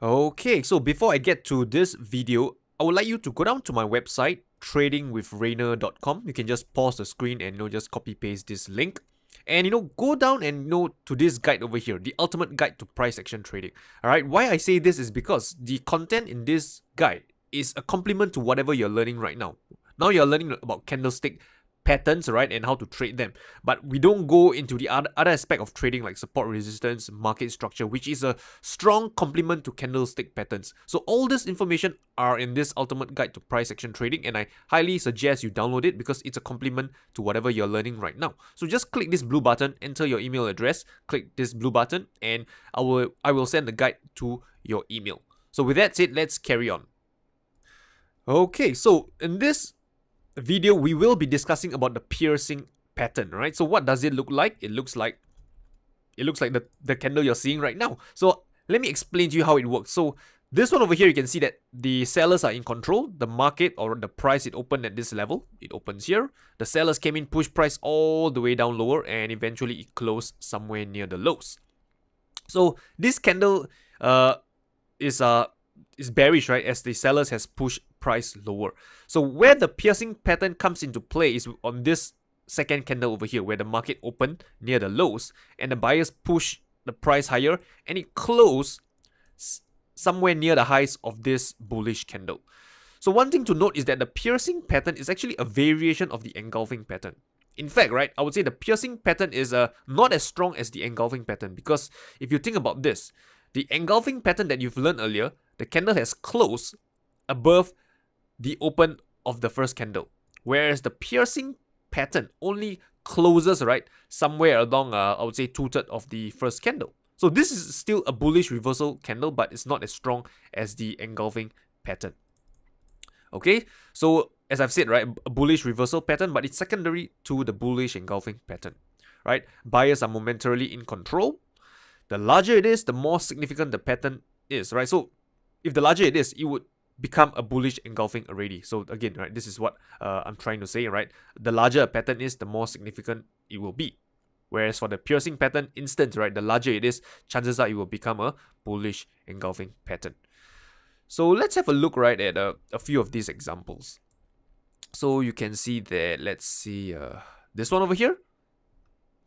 Okay, so before I get to this video, I would like you to go down to my website, tradingwithrainer.com. You can just pause the screen and just copy paste this link. And go down and to this guide over here, the ultimate guide to price action trading. Alright, why I say this is because the content in this guide is a complement to whatever you're learning right now. Now you're learning about candlestick patterns, right, and how to trade them. But we don't go into the other aspect of trading like support, resistance, market structure, which is a strong complement to candlestick patterns. So all this information are in this ultimate guide to price action trading, and I highly suggest you download it because it's a complement to whatever you're learning right now. So just click this blue button, enter your email address, click this blue button, and I will send the guide to your email. So with that said, let's carry on. Okay, so in this video, we will be discussing about the piercing pattern, right? So what does it look like? It looks like the candle you're seeing right now. So let me explain to you how it works. So this one over here, you can see that the sellers are in control. The market or the price, it opened at this level. It opens here. The sellers came in, pushed price all the way down lower, and eventually it closed somewhere near the lows. So this candle is bearish, right, as the sellers has pushed price lower. So where the piercing pattern comes into play is on this second candle over here, where the market opened near the lows and the buyers push the price higher and it closed somewhere near the highs of this bullish candle. So one thing to note is that the piercing pattern is actually a variation of the engulfing pattern. In fact, right, I would say the piercing pattern is not as strong as the engulfing pattern, because if you think about this, the engulfing pattern that you've learned earlier, the candle has closed above the open of the first candle, whereas the piercing pattern only closes, right, somewhere along I would say 2/3 of the first candle. So this is still a bullish reversal candle, but it's not as strong as the engulfing pattern. Okay, so as I've said, right, a bullish reversal pattern, but it's secondary to the bullish engulfing pattern, right? Buyers are momentarily in control. The larger it is, the more significant the pattern is, right? So if the larger it is, it would become a bullish engulfing already. So again, right, this is what I'm trying to say, right? The larger a pattern is, the more significant it will be. Whereas for the piercing pattern instant, right, the larger it is, chances are it will become a bullish engulfing pattern. So let's have a look, right, at a few of these examples. So you can see that, let's see, this one over here.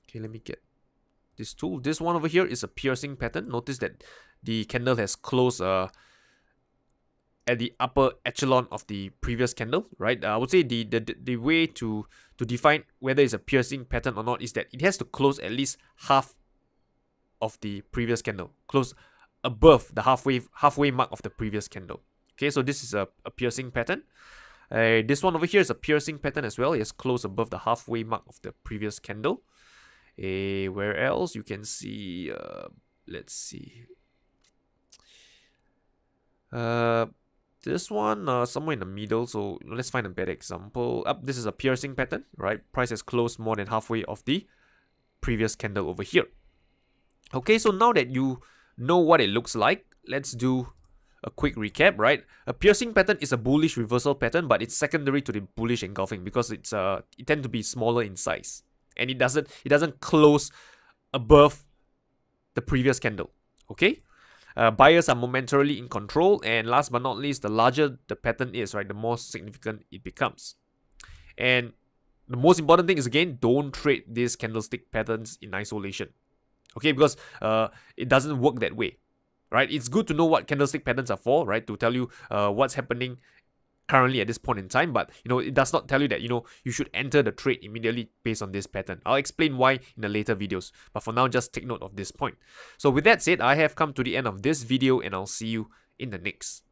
Okay, let me get this tool. This one over here is a piercing pattern. Notice that the candle has closed at the upper echelon of the previous candle, right? I would say the way to define whether it's a piercing pattern or not is that it has to close at least half of the previous candle, close above the halfway mark of the previous candle. Okay, so this is a piercing pattern. This one over here is a piercing pattern as well. It has closed above the halfway mark of the previous candle. Where else you can see? Let's see. This one somewhere in the middle. So let's find a better example. This is a piercing pattern, right? Price has closed more than halfway of the previous candle over here. Okay, so now that you know what it looks like, let's do a quick recap, right? A piercing pattern is a bullish reversal pattern, but it's secondary to the bullish engulfing because it tends to be smaller in size, and it doesn't close above the previous candle. Okay, buyers are momentarily in control, and last but not least, the larger the pattern is, right, the more significant it becomes. And the most important thing is, again, don't trade these candlestick patterns in isolation. Okay, because it doesn't work that way, right? It's good to know what candlestick patterns are for, right, to tell you what's happening currently at this point in time, but it does not tell you that you should enter the trade immediately based on this pattern. I'll explain why in the later videos, but for now, just take note of this point. So with that said, I have come to the end of this video, and I'll see you in the next.